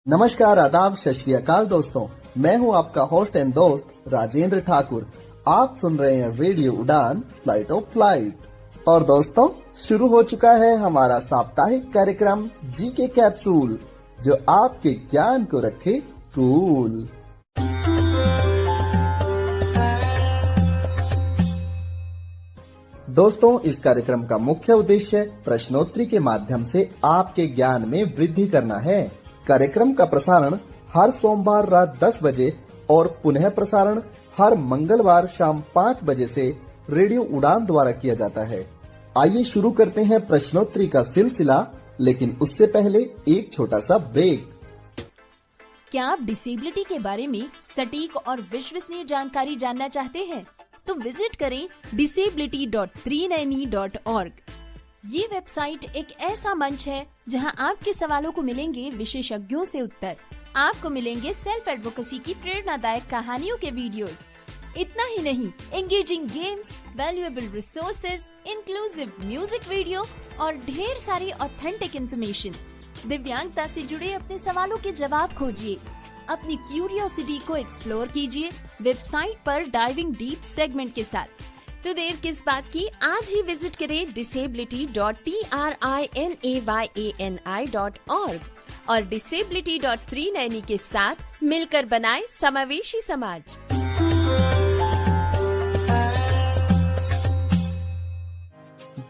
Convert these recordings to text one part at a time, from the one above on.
नमस्कार, आदाब, सत श्री अकाल दोस्तों। मैं हूं आपका होस्ट एंड दोस्त राजेंद्र ठाकुर। आप सुन रहे हैं रेडियो उड़ान फ्लाइट ऑफ फ्लाइट। और दोस्तों, शुरू हो चुका है हमारा साप्ताहिक कार्यक्रम जी के कैप्सूल, जो आपके ज्ञान को रखे कूल। दोस्तों, इस कार्यक्रम का मुख्य उद्देश्य प्रश्नोत्तरी के माध्यम से आपके ज्ञान में वृद्धि करना है। कार्यक्रम का प्रसारण हर सोमवार रात 10 बजे और पुनः प्रसारण हर मंगलवार शाम 5 बजे से रेडियो उड़ान द्वारा किया जाता है। आइए शुरू करते हैं प्रश्नोत्तरी का सिलसिला, लेकिन उससे पहले एक छोटा सा ब्रेक। क्या आप डिसेबिलिटी के बारे में सटीक और विश्वसनीय जानकारी जानना चाहते हैं? तो विजिट करें disability.390.org। ये वेबसाइट एक ऐसा मंच है जहां आपके सवालों को मिलेंगे विशेषज्ञों से उत्तर। आपको मिलेंगे सेल्फ एडवोकेसी की प्रेरणादायक कहानियों के वीडियोस। इतना ही नहीं, engaging games, valuable resources, inclusive music video और ढेर सारी ऑथेंटिक इन्फॉर्मेशन। दिव्यांगता से जुड़े अपने सवालों के जवाब खोजिए, अपनी क्यूरियोसिटी को एक्सप्लोर कीजिए वेबसाइट पर डाइविंग डीप सेगमेंट के साथ। तो देर किस बात की, आज ही विजिट करें disability.trinayani.org और disability.390 के साथ मिलकर बनाए समावेशी समाज।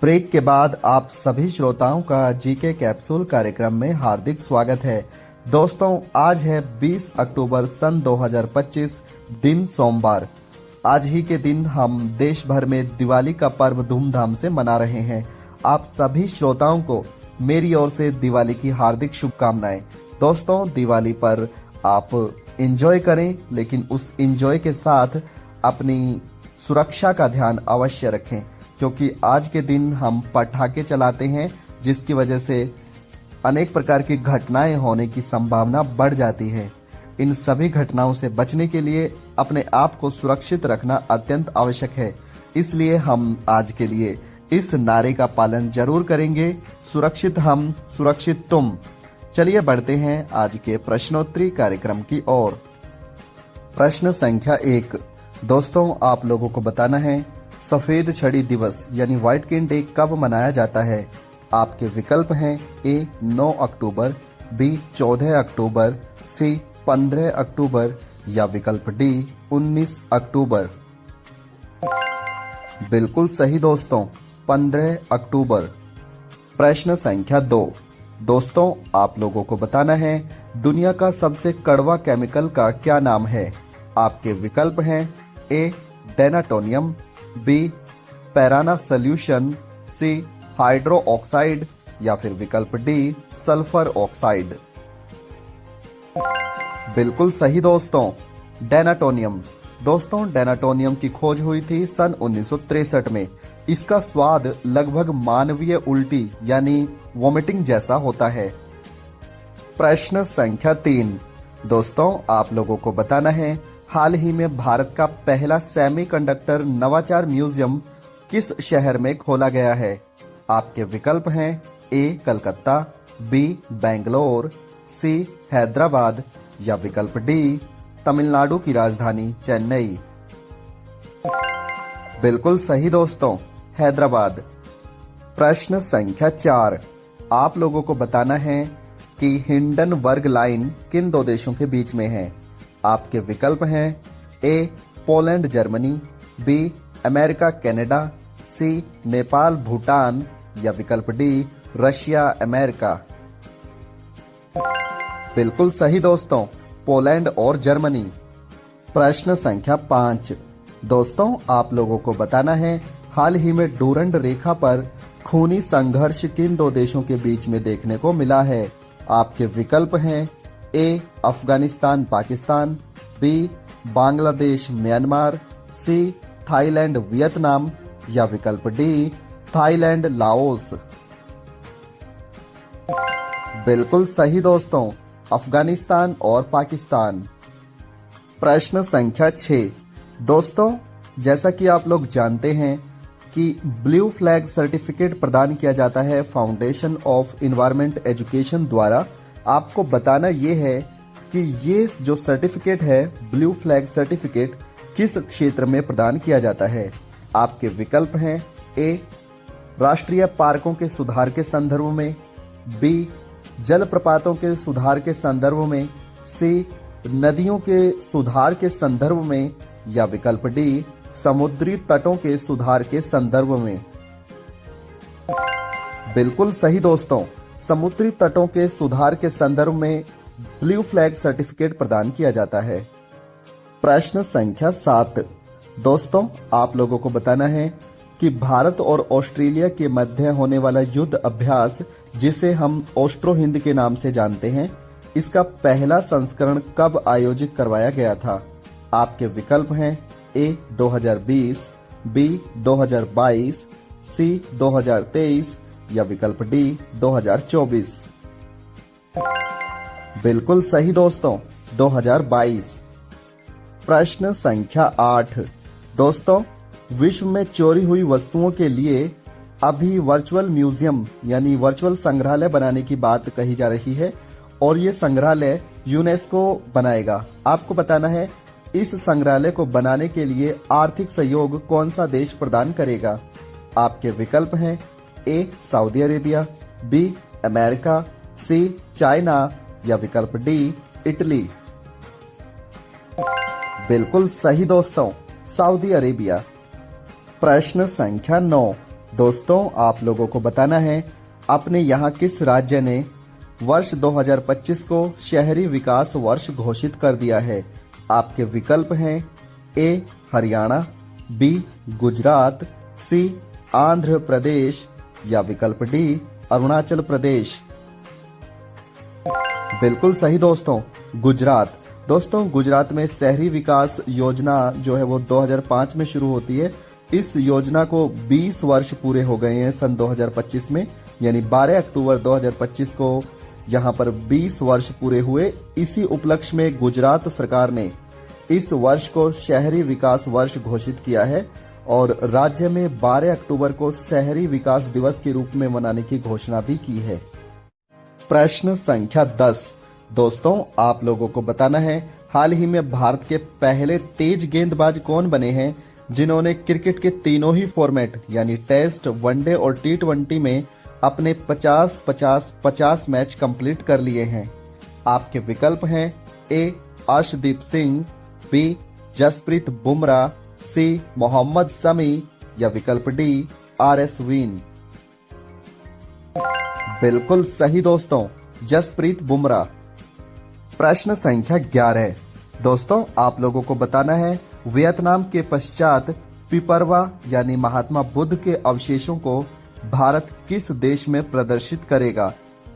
ब्रेक के बाद आप सभी श्रोताओं का जीके कैप्सूल कार्यक्रम में हार्दिक स्वागत है। दोस्तों, आज है 20 अक्टूबर सन 2025, दिन सोमवार। आज ही के दिन हम देश भर में दिवाली का पर्व धूमधाम से मना रहे हैं। आप सभी श्रोताओं को मेरी ओर से दिवाली की हार्दिक शुभकामनाएं। दोस्तों, दिवाली पर आप एंजॉय करें, लेकिन उस एंजॉय के साथ अपनी सुरक्षा का ध्यान अवश्य रखें, क्योंकि आज के दिन हम पटाखे चलाते हैं, जिसकी वजह से अनेक प्रकार की घटनाएं होने की संभावना बढ़ जाती है। इन सभी घटनाओं से बचने के लिए अपने आप को सुरक्षित रखना अत्यंत आवश्यक है। इसलिए हम आज के लिए इस नारे का पालन जरूर करेंगे, सुरक्षित हम, सुरक्षित तुम। चलिए बढ़ते हैं आज के प्रश्नोत्तरी कार्यक्रम की ओर। प्रश्न संख्या 1। दोस्तों, आप लोगों को बताना है सफेद छड़ी दिवस यानी व्हाइट केन डे कब मनाया जाता है। आपके विकल्प हैं ए 9 अक्टूबर, बी 14 अक्टूबर, सी 15 अक्टूबर या विकल्प डी 19 अक्टूबर। बिल्कुल सही दोस्तों, 15 अक्टूबर। प्रश्न संख्या 2। दोस्तों, आप लोगों को बताना है दुनिया का सबसे कड़वा केमिकल का क्या नाम है। आपके विकल्प हैं ए डेनाटोनियम, बी पैराना सोल्यूशन, सी हाइड्रो ऑक्साइड या फिर विकल्प डी सल्फर ऑक्साइड। बिल्कुल सही दोस्तों, डेनाटोनियम। दोस्तों, डेनाटोनियम की खोज हुई थी सन 1963 में। इसका स्वाद लगभग मानवीय उल्टी यानी वोमिटिंग जैसा होता है। प्रश्न संख्या 3। दोस्तों, आप लोगों को बताना है हाल ही में भारत का पहला सेमीकंडक्टर नवाचार म्यूजियम किस शहर में खोला गया है। आपके विकल्प हैं ए कलकत्ता, बी बेंगलोर, सी हैदराबाद या विकल्प डी तमिलनाडु की राजधानी चेन्नई। बिल्कुल सही दोस्तों, हैदराबाद। प्रश्न संख्या 4। आप लोगों को बताना है कि हिंडनबर्ग लाइन किन दो देशों के बीच में है। आपके विकल्प हैं A Poland Germany, B America Canada, C Nepal Bhutan या विकल्प डी रशिया अमेरिका। बिल्कुल सही दोस्तों, पोलैंड और जर्मनी। प्रश्न संख्या 5। दोस्तों, आप लोगों को बताना है हाल ही में डूरंड रेखा पर खूनी संघर्ष किन दो देशों के बीच में देखने को मिला है। आपके विकल्प हैं A Afghanistan Pakistan, B Bangladesh Myanmar, C Thailand Vietnam या विकल्प डी थाईलैंड लाओस। बिल्कुल सही दोस्तों, अफगानिस्तान और पाकिस्तान। प्रश्न संख्या 6। दोस्तों, जैसा कि आप लोग जानते हैं कि ब्लू फ्लैग सर्टिफिकेट प्रदान किया जाता है फाउंडेशन ऑफ एनवायरमेंट एजुकेशन द्वारा आपको बताना ये है कि ये जो सर्टिफिकेट है ब्लू फ्लैग सर्टिफिकेट किस क्षेत्र में प्रदान किया जाता है। आपके विकल्प हैं ए राष्ट्रीय पार्कों के सुधार के संदर्भ में, बी जलप्रपातों के सुधार के संदर्भ में, सी नदियों के सुधार के संदर्भ में, या विकल्प डी समुद्री तटों के सुधार के संदर्भ में। बिल्कुल सही दोस्तों, समुद्री तटों के सुधार के संदर्भ में ब्लू फ्लैग सर्टिफिकेट प्रदान किया जाता है। प्रश्न संख्या 7 दोस्तों, आप लोगों को बताना है कि भारत और ऑस्ट्रेलिया के मध्य होने वाला युद्ध अभ्यास, जिसे हम ऑस्ट्रो हिंद के नाम से जानते हैं, इसका पहला संस्करण कब आयोजित करवाया गया था। आपके विकल्प हैं ए 2020, बी 2022, सी 2023, या विकल्प डी 2024। बिल्कुल सही दोस्तों, 2022। प्रश्न संख्या 8 दोस्तों, विश्व में चोरी हुई वस्तुओं के लिए अभी वर्चुअल म्यूजियम यानी वर्चुअल संग्रहालय बनाने की बात कही जा रही है और ये संग्रहालय यूनेस्को बनाएगा। आपको बताना है इस संग्रहालय को बनाने के लिए आर्थिक सहयोग कौन सा देश प्रदान करेगा। आपके विकल्प हैं ए सऊदी अरेबिया, बी अमेरिका, सी चाइना, या विकल्प डी इटली। बिल्कुल सही दोस्तों, सऊदी अरेबिया। प्रश्न संख्या 9 दोस्तों, आप लोगों को बताना है अपने यहाँ किस राज्य ने वर्ष 2025 को शहरी विकास वर्ष घोषित कर दिया है। आपके विकल्प हैं ए हरियाणा, बी गुजरात, सी आंध्र प्रदेश, या विकल्प डी अरुणाचल प्रदेश। बिल्कुल सही दोस्तों, गुजरात। दोस्तों, गुजरात में शहरी विकास योजना जो है वो 2005 में शुरू होती है। इस योजना को 20 वर्ष पूरे हो गए हैं सन 2025 में, यानी 12 अक्टूबर 2025 को यहाँ पर 20 वर्ष पूरे हुए। इसी उपलक्ष्य में गुजरात सरकार ने इस वर्ष को शहरी विकास वर्ष घोषित किया है और राज्य में 12 अक्टूबर को शहरी विकास दिवस के रूप में मनाने की घोषणा भी की है। प्रश्न संख्या 10 दोस्तों, आप लोगों को बताना है हाल ही में भारत के पहले तेज गेंदबाज कौन बने हैं जिन्होंने क्रिकेट के तीनों ही फॉर्मेट यानी टेस्ट, वनडे और टी20 में अपने 50-50-50 मैच कंप्लीट कर लिए हैं। आपके विकल्प हैं ए अर्शदीप सिंह, बी जसप्रीत बुमराह, सी मोहम्मद शमी, या विकल्प डी आर.एस. विन। बिल्कुल सही दोस्तों, जसप्रीत बुमराह। प्रश्न संख्या 11 दोस्तों, आप लोगों को बताना है वियतनाम के पश्चात पिपरवा यानी महात्मा बुद्ध के अवशेषों को भारत किस देश में प्रदर्शित करेगा।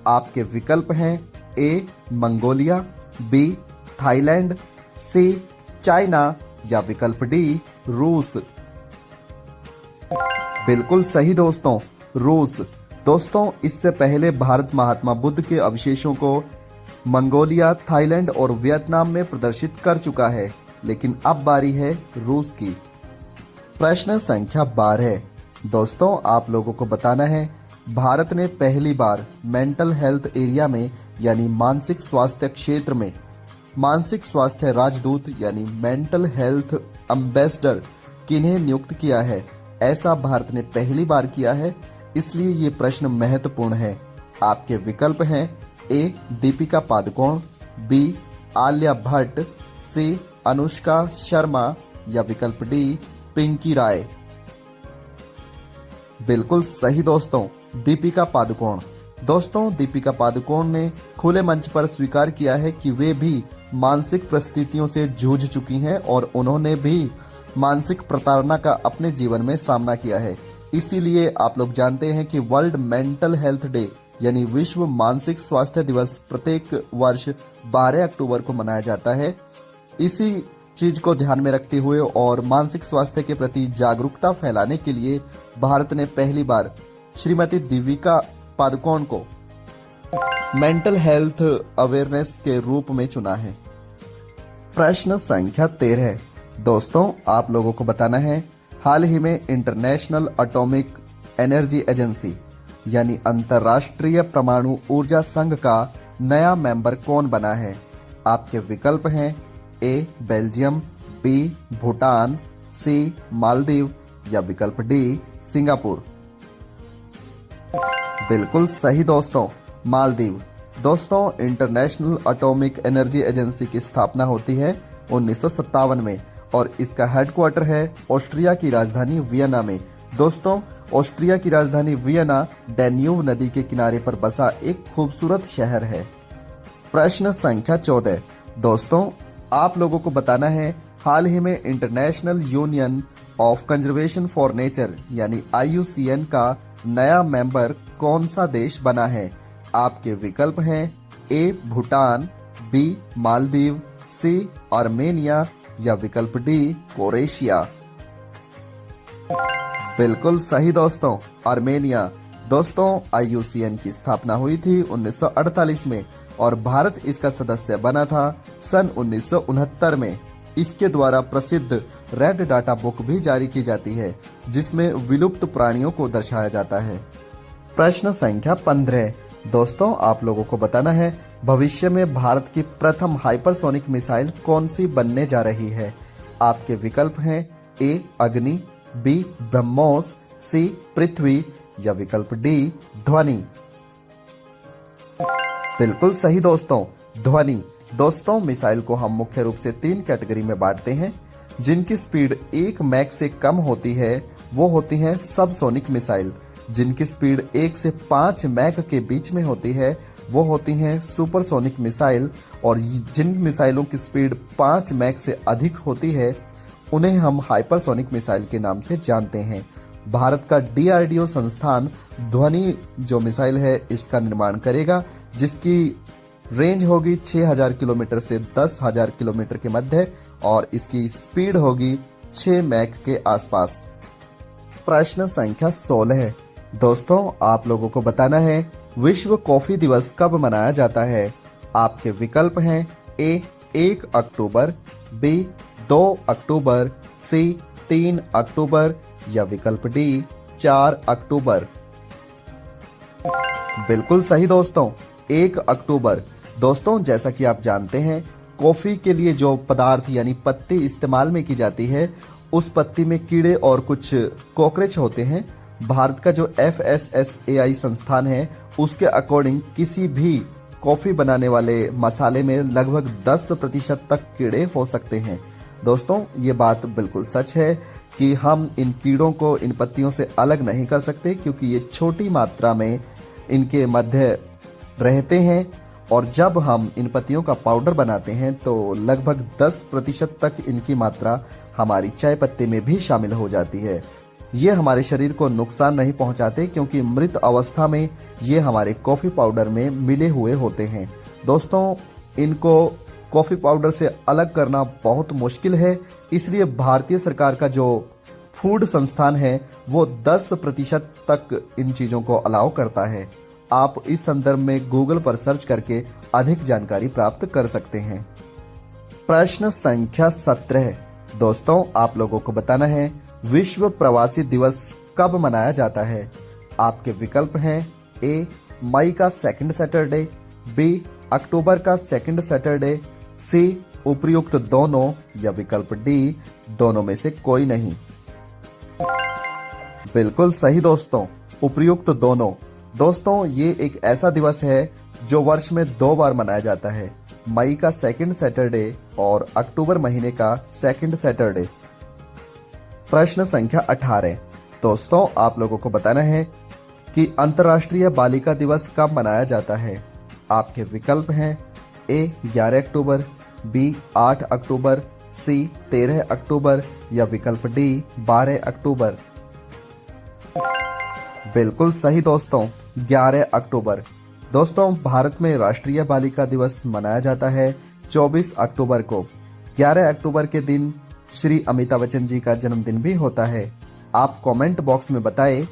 आपके विकल्प हैं ए मंगोलिया, बी थाईलैंड, सी चाइना, या विकल्प डी रूस। बिल्कुल सही दोस्तों, रूस। दोस्तों, इससे पहले भारत महात्मा बुद्ध के अवशेषों को मंगोलिया, थाईलैंड और वियतनाम में प्रदर्शित कर चुका है, लेकिन अब बारी है रूस की। प्रश्न संख्या 12 दोस्तों, आप लोगों को बताना है भारत ने पहली बार मेंटल हेल्थ एरिया में यानी मानसिक स्वास्थ्य क्षेत्र में मानसिक स्वास्थ्य राजदूत यानी मेंटल हेल्थ एम्बेसडर किन्हें नियुक्त किया है। ऐसा भारत ने पहली बार किया है, इसलिए ये प्रश्न महत्वपूर्ण है। आपके विकल्प हैं ए दीपिका पादुकोण, बी आलिया भट्ट, सी अनुष्का शर्मा, या विकल्प डी पिंकी राय। बिल्कुल सही दोस्तों, दीपिका पादुकोण। दोस्तों, दीपिका पादुकोण ने खुले मंच पर स्वीकार किया है कि वे भी मानसिक परिस्थितियों से जूझ चुकी हैं और उन्होंने भी मानसिक प्रताड़ना का अपने जीवन में सामना किया है। इसीलिए आप लोग जानते हैं कि वर्ल्ड मेंटल हेल्थ डे यानी विश्व मानसिक स्वास्थ्य दिवस प्रत्येक वर्ष 12 अक्टूबर को मनाया जाता है। इसी चीज को ध्यान में रखते हुए और मानसिक स्वास्थ्य के प्रति जागरूकता फैलाने के लिए भारत ने पहली बार श्रीमती दीपिका पादुकोण को मेंटल हेल्थ अवेयरनेस के रूप में चुना है। प्रश्न संख्या 13 दोस्तों, आप लोगों को बताना है हाल ही में इंटरनेशनल एटॉमिक एनर्जी एजेंसी यानी अंतर्राष्ट्रीय परमाणु ऊर्जा संघ का नया मेंबर कौन बना है? आपके विकल्प हैं ए बेल्जियम, बी भूटान, सी मालदीव या विकल्प डी सिंगापुर। बिल्कुल सही दोस्तों, मालदीव। दोस्तों, इंटरनेशनल एटॉमिक एनर्जी एजेंसी की स्थापना होती है 1957 में और इसका हेडक्वार्टर है ऑस्ट्रिया की राजधानी वियना में। दोस्तों, ऑस्ट्रिया की राजधानी वियना डैन्यूब नदी के किनारे पर बसा एक खूबसूरत शहर है। प्रश्न संख्या 14। दोस्तों, आप लोगों को बताना है हाल ही में international union of conservation for nature यानी IUCN का नया मेंबर कौन सा देश बना है? आपके विकल्प हैं ए भूटान, बी मालदीव, सी आर्मेनिया या विकल्प डी क्रोएशिया। बिल्कुल सही दोस्तों, आर्मेनिया। दोस्तों, IUCN की स्थापना हुई थी 1948 में और भारत इसका सदस्य बना था सन 1969 में। इसके द्वारा प्रसिद्ध रेड डाटा बुक भी जारी की जाती है जिसमें विलुप्त प्राणियों को दर्शाया जाता है। प्रश्न संख्या 15। दोस्तों, आप लोगों को बताना है भविष्य में भारत की प्रथम हाइपरसोनिक मिसाइल कौन सी बनने जा रही है? आपके विकल्प हैं ए अग्नि, बी ब्रह्मोस, सी पृथ्वी या विकल्प डी ध्वनि। बिल्कुल सही दोस्तों, ध्वनि। दोस्तों, मिसाइल को हम मुख्य रूप से 3 कैटेगरी में बांटते हैं। जिनकी स्पीड 1 मैक से कम होती है वो होती हैं सबसोनिक मिसाइल। जिनकी स्पीड 1 से 5 मैक के बीच में होती है वो होती हैं सुपरसोनिक मिसाइल। और जिन मिसाइलों की स्पीड 5 मैक से अधिक होती है उन्हें हम हाइपरसोनिक मिसाइल के नाम से जानते हैं। भारत का DRDO संस्थान ध्वनि जो मिसाइल है इसका निर्माण करेगा जिसकी रेंज होगी 6000 किलोमीटर से 10,000 किलोमीटर के मध्य और इसकी स्पीड होगी 6 मैक के आसपास। प्रश्न संख्या 16। दोस्तों, आप लोगों को बताना है विश्व कॉफी दिवस कब मनाया जाता है? आपके विकल्प हैं ए 1 अक्टूबर, बी 2 अक्टूबर, सी 3 अक्टूबर या विकल्प डी 4 अक्टूबर। बिल्कुल सही दोस्तों, 1 अक्टूबर। दोस्तों, जैसा कि आप जानते हैं कॉफी के लिए जो पदार्थ यानी पत्ती इस्तेमाल में की जाती है उस पत्ती में कीड़े और कुछ कॉकरोच होते हैं। भारत का जो FSSAI संस्थान है उसके अकॉर्डिंग किसी भी कॉफी बनाने वाले मसाले में लगभग 10% तक कीड़े हो सकते हैं। दोस्तों, ये बात बिल्कुल सच है कि हम इन कीड़ों को इन पत्तियों से अलग नहीं कर सकते क्योंकि ये छोटी मात्रा में इनके मध्य रहते हैं और जब हम इन पत्तियों का पाउडर बनाते हैं तो लगभग 10% तक इनकी मात्रा हमारी चाय पत्ती में भी शामिल हो जाती है। ये हमारे शरीर को नुकसान नहीं पहुंचाते क्योंकि मृत अवस्था में ये हमारे कॉफी पाउडर में मिले हुए होते हैं। दोस्तों, इनको कॉफी पाउडर से अलग करना बहुत मुश्किल है, इसलिए भारतीय सरकार का जो फूड संस्थान है वो 10% तक इन चीजों को अलाउ करता है। आप इस संदर्भ में गूगल पर सर्च करके अधिक जानकारी प्राप्त कर सकते हैं। प्रश्न संख्या 17। दोस्तों, आप लोगों को बताना है विश्व प्रवासी दिवस कब मनाया जाता है? आपके विकल्प हैं ए मई का 2nd सैटरडे, बी अक्टूबर का 2nd सैटरडे, सी उपयुक्त दोनों या विकल्प डी दोनों में से कोई नहीं। बिल्कुल सही दोस्तों, उपयुक्त दोनों। दोस्तों, ये एक ऐसा दिवस है जो वर्ष में 2 बार मनाया जाता है, मई का 2nd सैटरडे और अक्टूबर महीने का 2nd सैटरडे। प्रश्न संख्या 18। दोस्तों, आप लोगों को बताना है कि अंतर्राष्ट्रीय बालिका दिवस कब मनाया जाता है? आपके विकल्प हैं ए 11 अक्टूबर, बी 8 अक्टूबर, सी 13 अक्टूबर या विकल्प डी 12 अक्टूबर। बिल्कुल सही दोस्तों, 11 अक्टूबर। दोस्तों, भारत में राष्ट्रीय बालिका दिवस मनाया जाता है 24 अक्टूबर को। 11 अक्टूबर के दिन श्री अमिताभ बच्चन जी का जन्मदिन भी होता है। आप कमेंट बॉक्स में बताएं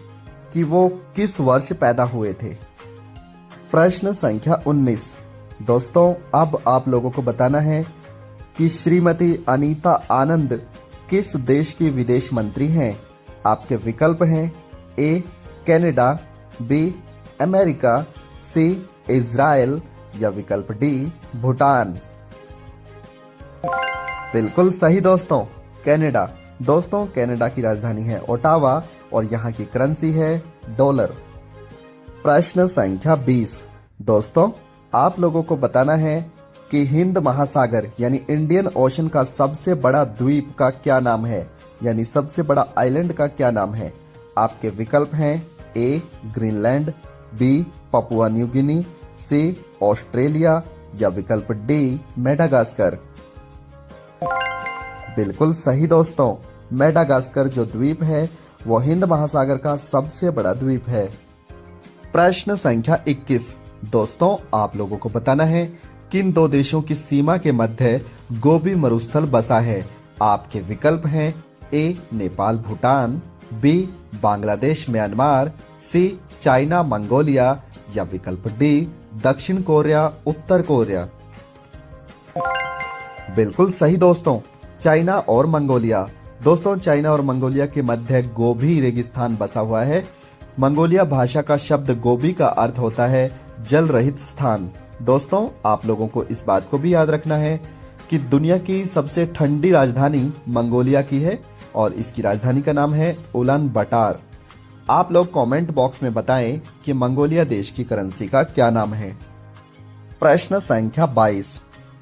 कि वो किस वर्ष पैदा हुए थे। प्रश्न संख्या 19। दोस्तों, अब आप लोगों को बताना है कि श्रीमती अनीता आनंद किस देश की विदेश मंत्री हैं? आपके विकल्प हैं A Canada, B America, C Israel या विकल्प डी भूटान। बिल्कुल सही दोस्तों, कनाडा। दोस्तों कनाडा की राजधानी है ओटावा और यहाँ की करेंसी है डॉलर। प्रश्न संख्या 20। दोस्तों आप लोगों को बताना है कि हिंद महासागर यानी इंडियन ओशन का सबसे बड़ा द्वीप का क्या नाम है, यानी सबसे बड़ा आइलैंड का क्या नाम है। आपके विकल्प हैं A Greenland, B Papua New Guinea, C Australia या विकल्प डी मेडागास्कर। बिल्कुल सही दोस्तों, मेडागास्कर जो द्वीप है वो हिंद महासागर का सबसे बड़ा द्वीप है। प्रश्न संख्या 21। दोस्तों आप लोगों को बताना है किन दो देशों की सीमा के मध्य गोबी मरुस्थल बसा है। आपके विकल्प हैं ए नेपाल भूटान, बी बांग्लादेश म्यांमार, सी चाइना मंगोलिया या विकल्प डी दक्षिण कोरिया उत्तर कोरिया। बिल्कुल सही दोस्तों, चाइना और मंगोलिया। दोस्तों चाइना और मंगोलिया के मध्य गोबी रेगिस्तान बसा हुआ है। मंगोलिया भाषा का शब्द गोबी का अर्थ होता है जल रहित स्थान। दोस्तों आप लोगों को इस बात को भी याद रखना है कि दुनिया की सबसे ठंडी राजधानी मंगोलिया की है और इसकी राजधानी का नाम है उलान बाटर। आप लोग कमेंट बॉक्स में बताएं कि मंगोलिया देश की करेंसी का क्या नाम है। प्रश्न संख्या 22।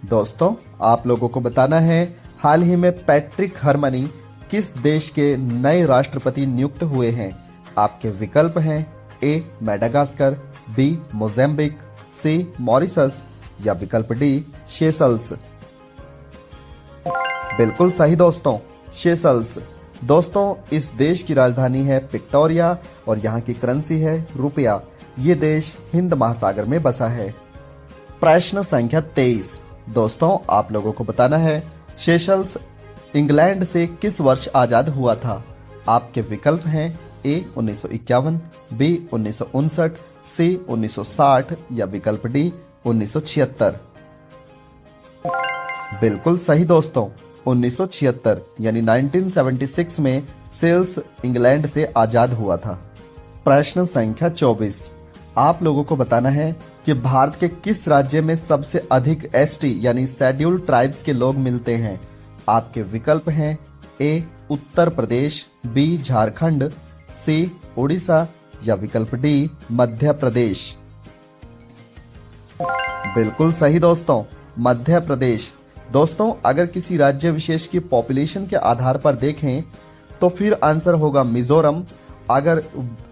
दोस्तों आप लोगों को बताना है हाल ही में पैट्रिक हरमनी किस देश के नए राष्ट्रपति नियुक्त हुए हैं। आपके विकल्प हैं ए मेडागास्कर, बी मोजाम्बिक, सी मॉरिशस या विकल्प डी सेशल्स। बिल्कुल सही दोस्तों, सेशल्स। दोस्तों इस देश की राजधानी है विक्टोरिया और यहाँ की करेंसी है रुपया। ये देश हिंद महासागर में बसा है। प्रश्न संख्या 23। दोस्तों आप लोगों को बताना है सेशल्स इंग्लैंड से किस वर्ष आजाद हुआ था। आपके विकल्प हैं ए 1951, बी 1959, सी 1960 या विकल्प डी 1976। बिल्कुल सही दोस्तों, 1976 यानी 1976 में सेल्स इंग्लैंड से आजाद हुआ था। प्रश्न संख्या 24। आप लोगों को बताना है कि भारत के किस राज्य में सबसे अधिक एसटी यानी शेड्यूल्ड ट्राइब्स के लोग मिलते हैं। आपके विकल्प हैं ए उत्तर प्रदेश, बी झारखंड, सी उड़ीसा या विकल्प डी मध्य प्रदेश। बिल्कुल सही दोस्तों, मध्य प्रदेश। दोस्तों अगर किसी राज्य विशेष की पॉपुलेशन के आधार पर देखें तो फिर आंसर होगा मिजोरम। अगर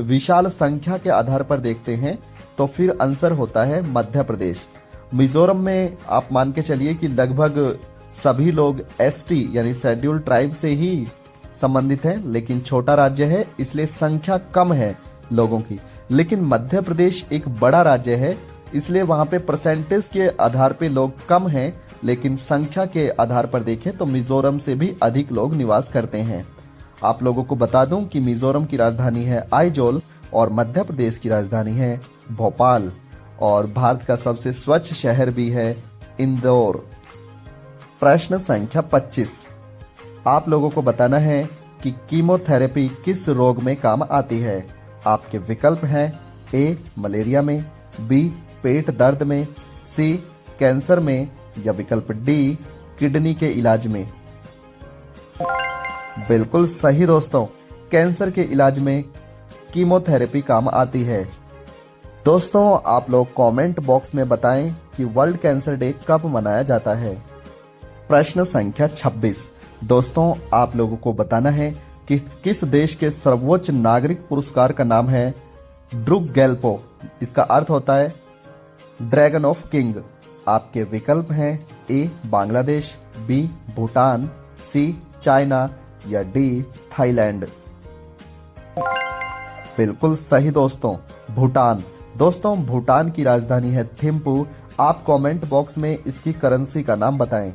विशाल संख्या के आधार पर देखते हैं तो फिर आंसर होता है मध्य प्रदेश। मिजोरम में आप मान के चलिए कि लगभग सभी लोग एसटी यानी शेड्यूल्ड ट्राइब से ही संबंधित हैं, लेकिन छोटा राज्य है इसलिए संख्या कम है लोगों की। लेकिन मध्य प्रदेश एक बड़ा राज्य है इसलिए वहां पे परसेंटेज के आधार पे लोग कम हैं, लेकिन संख्या के आधार पर देखें तो मिजोरम से भी अधिक लोग निवास करते हैं। आप लोगों को बता दूं कि मिजोरम की राजधानी है आइजोल और मध्य प्रदेश की राजधानी है भोपाल और भारत का सबसे स्वच्छ शहर भी है इंदौर। प्रश्न संख्या 25। आप लोगों को बताना है कि कीमोथेरेपी किस रोग में काम आती है। आपके विकल्प हैं ए मलेरिया में, बी पेट दर्द में, सी कैंसर में या विकल्प डी किडनी के इलाज में। बिल्कुल सही दोस्तों, कैंसर के इलाज में कीमोथेरेपी काम आती है। दोस्तों आप लोग कमेंट बॉक्स में बताएं कि वर्ल्ड कैंसर डे कब मनाया जाता है। प्रश्न संख्या 26। दोस्तों आप लोगों को बताना है कि किस देश के सर्वोच्च नागरिक पुरस्कार का नाम है ड्रुक गैल्पो। इसका अर्थ होता है ड्रैगन ऑफ किंग। आपके विकल्प हैं ए बांग्लादेश, बी भूटान, सी चाइना या डी थाईलैंड। बिल्कुल सही दोस्तों, भूटान। दोस्तों भूटान की राजधानी है थिम्पू। आप कमेंट बॉक्स में इसकी करेंसी का नाम बताएं।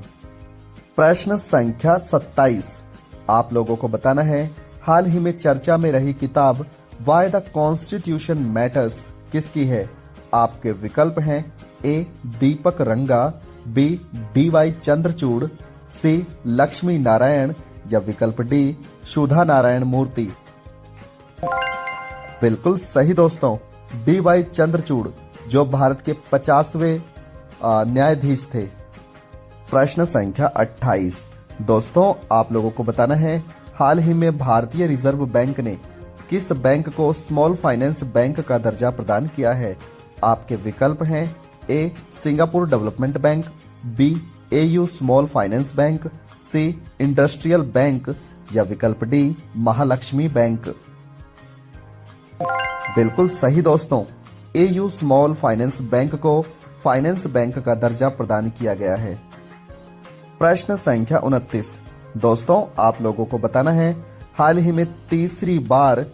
प्रश्न संख्या 27। आप लोगों को बताना है हाल ही में चर्चा में रही किताब वाई द कॉन्स्टिट्यूशन मैटर्स किसकी है। आपके विकल्प हैं ए दीपक रंगा, बी डी.वाई. चंद्रचूड़, सी लक्ष्मी नारायण या विकल्प डी सुधा नारायण मूर्ति। बिल्कुल सही दोस्तों, डी.वाई. चंद्रचूड़ जो भारत के 50वें न्यायाधीश थे। प्रश्न संख्या 28। दोस्तों आप लोगों को बताना है, हाल ही में भारतीय रिजर्व बैंक ने किस बैंक को स्मॉल फाइनेंस बैंक का दर्जा प्रदान किया है। आपके विकल्प हैं A Singapore development bank, B AU small finance bank, C industrial bank या विकल्प डी महालक्ष्मी बैंक। बिल्कुल सही दोस्तों, एयू स्मॉल फाइनेंस बैंक को फाइनेंस बैंक का दर्जा प्रदान किया गया है। प्रश्न संख्या 29। दोस्तों आप लोगों को बताना है, हाल ही में तीसरी बार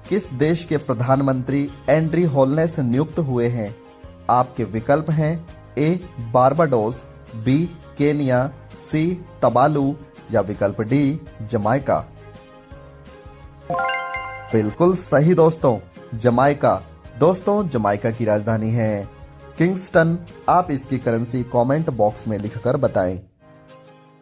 किस देश के प्रधानमंत्री एंड्री होलनेस नियुक्त हुए हैं। आपके विकल्प हैं ए बारबाडोस, बी केनिया, सी तबालू या विकल्प डी जमाइका। बिल्कुल सही दोस्तों, जमाइका। दोस्तों जमाइका की राजधानी है किंगस्टन। आप इसकी करेंसी कमेंट बॉक्स में लिखकर बताएं।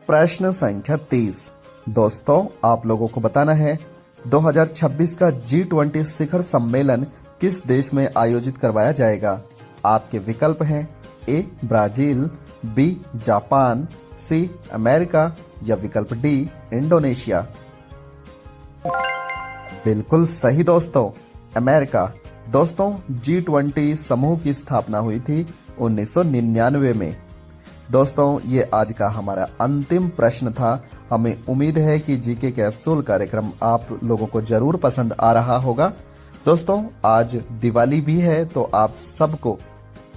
प्रश्न संख्या 30। दोस्तों आप लोगों को बताना है, 2026 का G20 शिखर सम्मेलन किस देश में आयोजित करवाया जाएगा। आपके विकल्प हैं A Brazil, B Japan, C America या विकल्प डी इंडोनेशिया। बिल्कुल सही दोस्तों, अमेरिका। दोस्तों G20 समूह की स्थापना हुई थी 1999 में। दोस्तों ये आज का हमारा अंतिम प्रश्न था। हमें उम्मीद है कि जीके कैप्सूल कार्यक्रम आप लोगों को जरूर पसंद आ रहा होगा। दोस्तों आज दिवाली भी है, तो आप सबको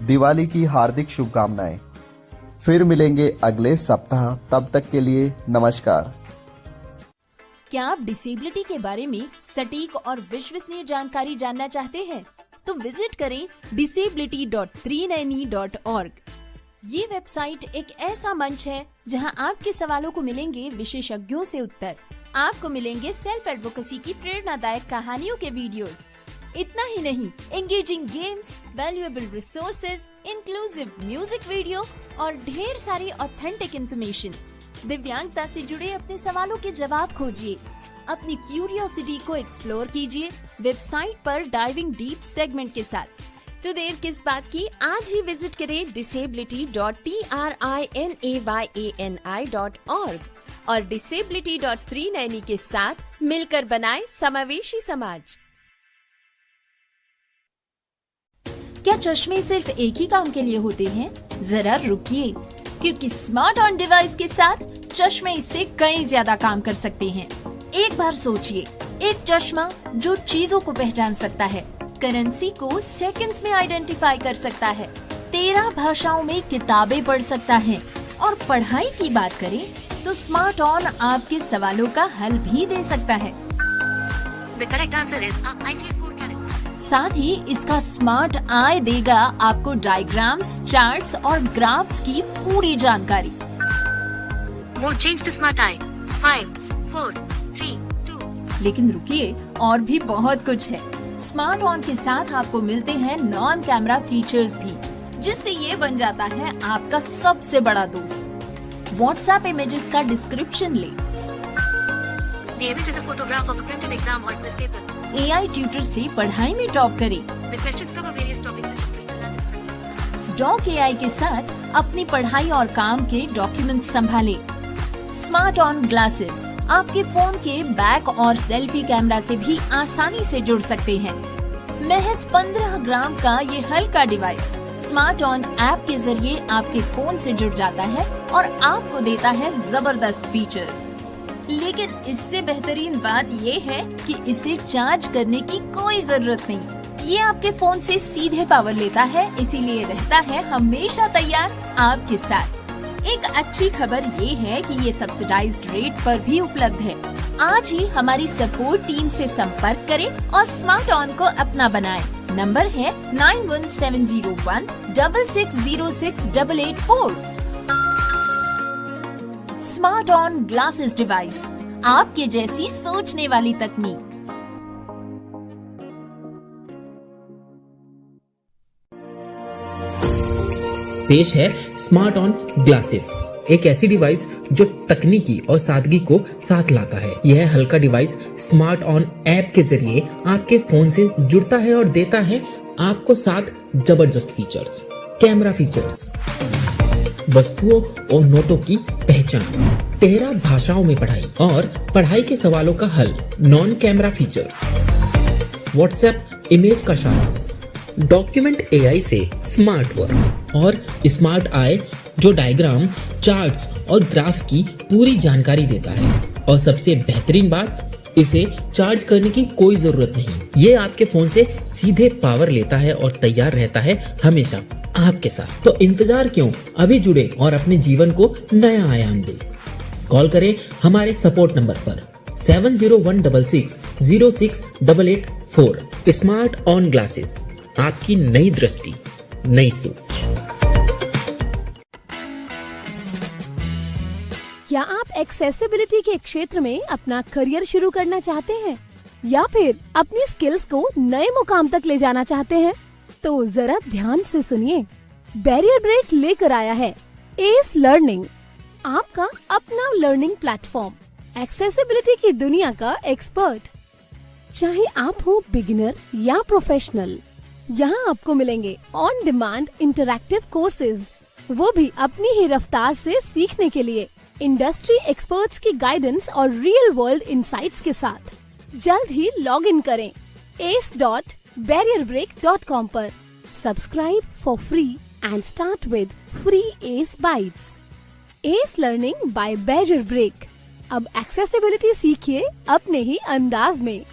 दिवाली की हार्दिक शुभकामनाएं। फिर मिलेंगे अगले सप्ताह, तब तक के लिए नमस्कार। क्या आप डिसेबिलिटी के बारे में सटीक और विश्वसनीय जानकारी जानना चाहते हैं? तो विजिट करें disability.390.org। ये वेबसाइट एक ऐसा मंच है जहां आपके सवालों को मिलेंगे विशेषज्ञों से उत्तर। आपको मिलेंगे सेल्फ एडवोकेसी की प्रेरणादायक कहानियों के वीडियोस। इतना ही नहीं, engaging games, valuable resources, inclusive music video और ढेर सारी ऑथेंटिक इन्फॉर्मेशन। दिव्यांगता से जुड़े अपने सवालों के जवाब खोजिए, अपनी क्यूरियोसिटी को एक्सप्लोर कीजिए वेबसाइट पर डाइविंग डीप सेगमेंट के साथ। तो देर किस बात की, आज ही विजिट करें disability.trinayani.org और disability.390 के साथ मिलकर बनाएं समावेशी समाज। क्या चश्मे सिर्फ एक ही काम के लिए होते हैं? जरा रुकिए, क्योंकि स्मार्ट ऑन डिवाइस के साथ चश्मे इससे कई ज्यादा काम कर सकते हैं। एक बार सोचिए, एक चश्मा जो चीजों को पहचान सकता है, करेंसी को सेकंड्स में आइडेंटिफाई कर सकता है, 13 भाषाओं में किताबें पढ़ सकता है और पढ़ाई की बात करें तो स्मार्ट ऑन आपके सवालों का हल भी दे सकता है। The correct answer is IC4 Carat। साथ ही इसका स्मार्ट आई देगा आपको डायग्राम्स, चार्ट्स और ग्राफ्स की पूरी जानकारी। Mode change to smart eye। 5, 4, 3, 2। लेकिन रुकिए, और भी बहुत कुछ है। स्मार्ट ऑन के साथ आपको मिलते हैं नॉन कैमरा फीचर्स भी, जिससे ये बन जाता है आपका सबसे बड़ा दोस्त। व्हाट्सएप इमेजेस का डिस्क्रिप्शन ले। The image is a photograph of a printed exam or quiz paper। AI tutor से पढ़ाई में टॉप करें। The questions cover various topics such as crystal and structure। Doc AI के साथ अपनी पढ़ाई और काम के डॉक्यूमेंट्स संभाले। स्मार्ट ऑन ग्लासेस आपके फोन के बैक और सेल्फी कैमरा से भी आसानी से जुड़ सकते हैं। महज 15 ग्राम का ये हल्का डिवाइस स्मार्ट ऑन ऐप के जरिए आपके फोन से जुड़ जाता है और आपको देता है जबरदस्त फीचर्स। लेकिन इससे बेहतरीन बात ये है कि इसे चार्ज करने की कोई जरूरत नहीं। ये आपके फोन से सीधे पावर लेता है, इसीलिए रहता है हमेशा तैयार आपके साथ। एक अच्छी खबर ये है कि ये सब्सिडाइज्ड रेट पर भी उपलब्ध है। आज ही हमारी सपोर्ट टीम से संपर्क करें और स्मार्ट ऑन को अपना बनाएं। नंबर है 917016606884। स्मार्ट ऑन ग्लासेस डिवाइस, आपके जैसी सोचने वाली तकनीक। पेश है स्मार्ट ऑन ग्लासेस, एक ऐसी डिवाइस जो तकनीकी और सादगी को साथ लाता है। यह हल्का डिवाइस स्मार्ट ऑन ऐप के जरिए आपके फोन से जुड़ता है और देता है आपको साथ जबरदस्त फीचर्स, कैमरा फीचर्स, वस्तुओं और नोटों की पहचान, 13 भाषाओं में पढ़ाई और पढ़ाई के सवालों का हल, non camera features, WhatsApp image का सारांश, डॉक्यूमेंट AI से स्मार्ट वर्क और स्मार्ट आई जो डायग्राम, चार्ट्स और ग्राफ की पूरी जानकारी देता है। और सबसे बेहतरीन बात, इसे चार्ज करने की कोई जरूरत नहीं। ये आपके फोन से सीधे पावर लेता है और तैयार रहता है हमेशा आपके साथ। तो इंतजार क्यों, अभी जुड़े और अपने जीवन को नया आयाम दे। कॉल करें हमारे सपोर्ट नंबर पर 7016606884। स्मार्ट ऑन ग्लासेस, आपकी नई दृष्टि, नई सोच। क्या आप एक्सेसिबिलिटी के क्षेत्र में अपना करियर शुरू करना चाहते हैं या फिर अपनी स्किल्स को नए मुकाम तक ले जाना चाहते हैं? तो जरा ध्यान से सुनिए। बैरियर ब्रेक लेकर आया है एस लर्निंग, आपका अपना लर्निंग प्लेटफॉर्म, एक्सेसिबिलिटी की दुनिया का एक्सपर्ट। चाहे आप हो बिगिनर या प्रोफेशनल, यहाँ आपको मिलेंगे ऑन डिमांड इंटरैक्टिव कोर्सेज, वो भी अपनी ही रफ्तार से सीखने के लिए, इंडस्ट्री एक्सपर्ट्स की गाइडेंस और रियल वर्ल्ड इनसाइट्स के साथ। जल्द ही लॉग इन करें ace.barrierbreak.com पर। Subscribe for free and start with free ace bytes. Ace learning by barrier break. अब एक्सेसिबिलिटी सीखिए अपने ही अंदाज में।